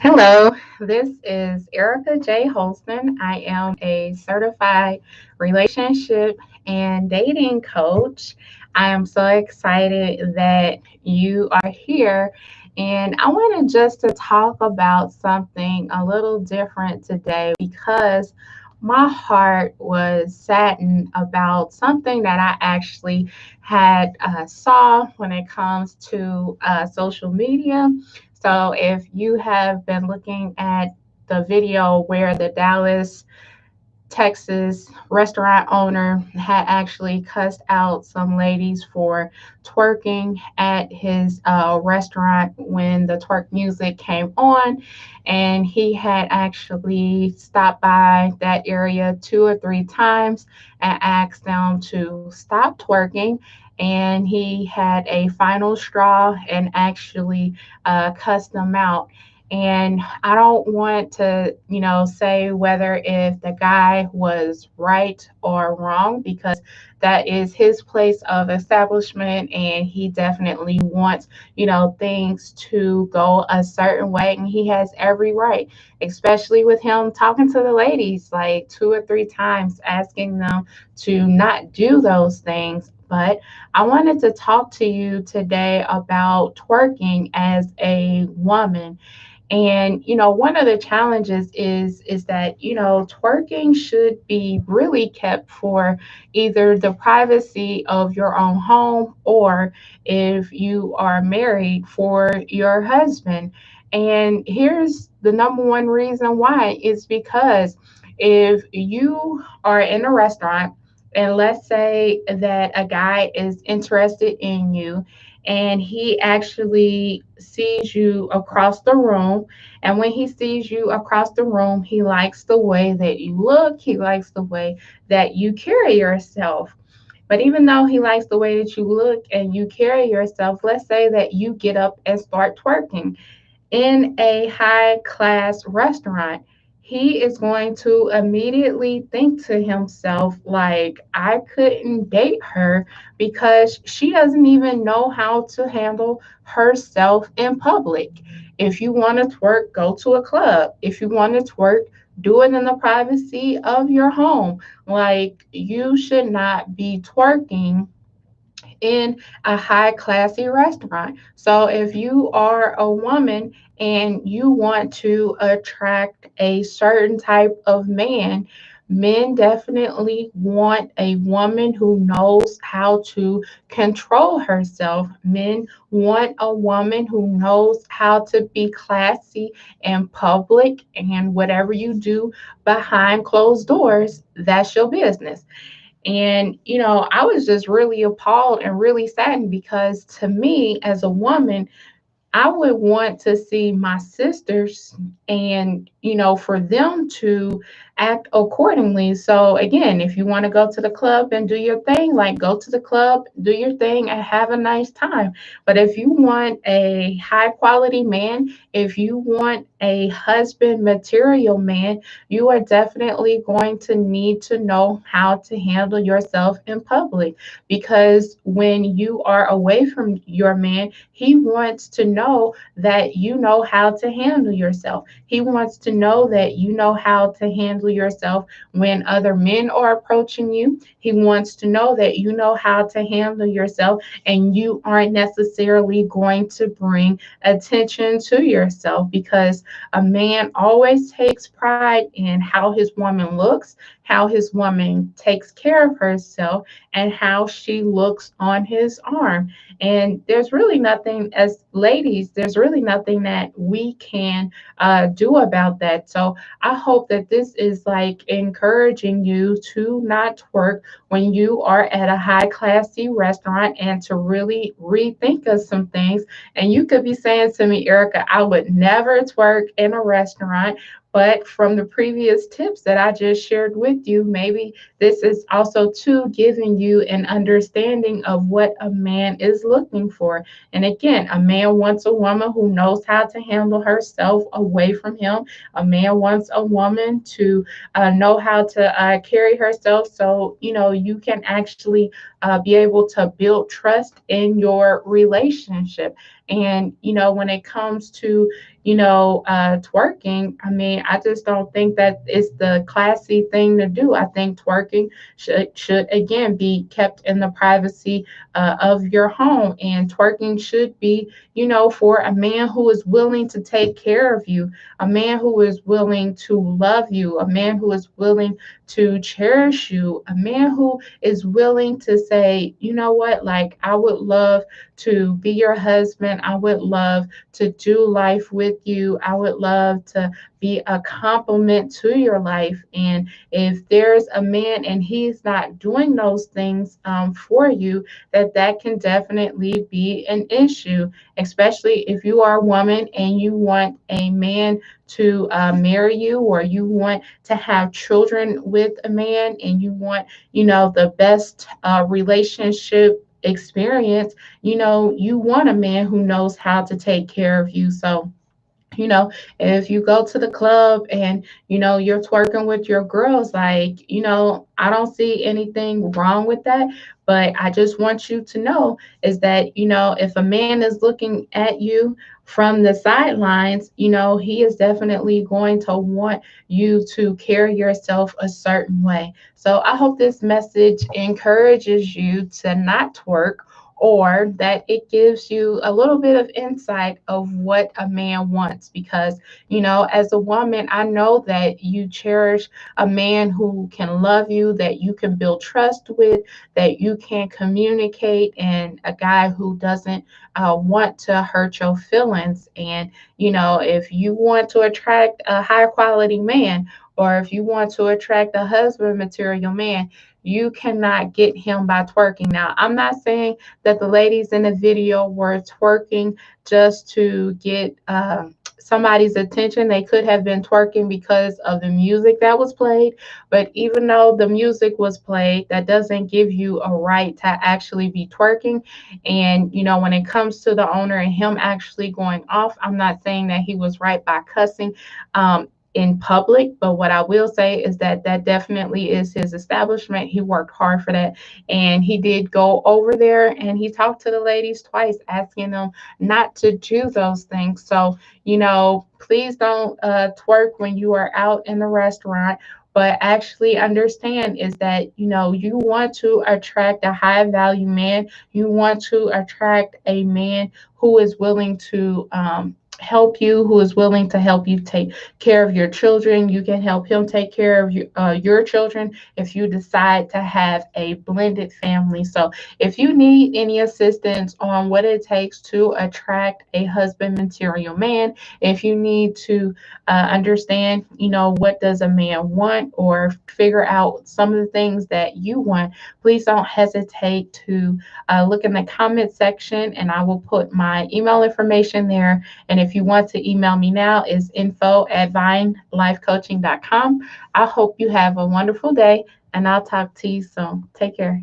Hello, this is Erica J. Holston. I am a certified relationship and dating coach. I am so excited that you are here, and I wanted just to talk about something a little different today because my heart was saddened about something that I actually had saw when it comes to social media. So if you have been looking at the video where the Dallas, Texas restaurant owner had actually cussed out some ladies for twerking at his restaurant when the twerk music came on, and he had actually stopped by that area 2 or 3 times and asked them to stop twerking. And he had a final straw and actually cussed them out. And I don't want to, say whether if the guy was right or wrong because that is his place of establishment and he definitely wants, things to go a certain way and he has every right, especially with him talking to the ladies like 2 or 3 times, asking them to not do those things. But I wanted to talk to you today about twerking as a woman. And one of the challenges is that twerking should be really kept for either the privacy of your own home, or if you are married, for your husband. And here's the number one reason why: is because if you are in a restaurant and let's say that a guy is interested in you and he actually sees you across the room. And when he sees you across the room, he likes the way that you look, he likes the way that you carry yourself. But even though he likes the way that you look and you carry yourself, let's say that you get up and start twerking in a high class restaurant, he is going to immediately think to himself, like, I couldn't date her because she doesn't even know how to handle herself in public. If you want to twerk, go to a club. If you want to twerk, do it in the privacy of your home. Like, you should not be twerking in a high classy restaurant. So if you are a woman and you want to attract a certain type of man, men definitely want a woman who knows how to control herself. Men want a woman who knows how to be classy in public, and whatever you do behind closed doors, that's your business. And, I was just really appalled and really saddened because to me, as a woman, I would want to see my sisters and, for them to act accordingly. So, again, if you want to go to the club and do your thing, like go to the club, do your thing, and have a nice time. But if you want a high quality man, if you want a husband material man, you are definitely going to need to know how to handle yourself in public. Because when you are away from your man, he wants to know that you know how to handle yourself. He wants to know that you know how to handle yourself when other men are approaching you. He wants to know that you know how to handle yourself and you aren't necessarily going to bring attention to yourself, because a man always takes pride in how his woman looks, how his woman takes care of herself, and how she looks on his arm. And there's really nothing, as ladies, there's really nothing that we can do about that. So I hope that this is like encouraging you to not twerk when you are at a high classy restaurant and to really rethink of some things. And you could be saying to me, Erica, I would never twerk in a restaurant. But from the previous tips that I just shared with you, maybe this is also too giving you an understanding of what a man is looking for. And again, a man wants a woman who knows how to handle herself away from him. A man wants a woman to know how to carry herself, so you can actually be able to build trust in your relationship. And, when it comes to, twerking, I mean, I just don't think that it's the classy thing to do. I think twerking should again be kept in the privacy of your home. And twerking should be, for a man who is willing to take care of you, a man who is willing to love you, a man who is willing to cherish you, a man who is willing to say, you know what, like, I would love to be your husband. I would love to do life with you. I would love to be a complement to your life. And if there's a man and he's not doing those things for you, that can definitely be an issue, especially if you are a woman and you want a man to marry you, or you want to have children with a man, and you want, the best relationship experience. You want a man who knows how to take care of you. So, you know, if you go to the club and, you're twerking with your girls, like, I don't see anything wrong with that. But I just want you to know is that, if a man is looking at you from the sidelines, he is definitely going to want you to carry yourself a certain way. So I hope this message encourages you to not twerk, or that it gives you a little bit of insight of what a man wants. Because, as a woman, I know that you cherish a man who can love you, that you can build trust with, that you can communicate, and a guy who doesn't want to hurt your feelings. And, if you want to attract a high quality man, or if you want to attract a husband material man, you cannot get him by twerking. Now, I'm not saying that the ladies in the video were twerking just to get somebody's attention. They could have been twerking because of the music that was played. But even though the music was played, that doesn't give you a right to actually be twerking. And, when it comes to the owner and him actually going off, I'm not saying that he was right by cussing. In public, but what I will say is that that definitely is his establishment. He worked hard for that, and he did go over there and he talked to the ladies twice, asking them not to do those things. So, please don't twerk when you are out in the restaurant. But actually understand is that, you want to attract a high value man. You want to attract a man who is willing to help you, who is willing to help you take care of your children. You can help him take care of your children if you decide to have a blended family. So, if you need any assistance on what it takes to attract a husband material man, if you need to understand, what does a man want, or figure out some of the things that you want, please don't hesitate to look in the comment section, and I will put my email information there. And if you want to email me now, is info@vinelifecoaching.com. I hope you have a wonderful day, and I'll talk to you soon. Take care.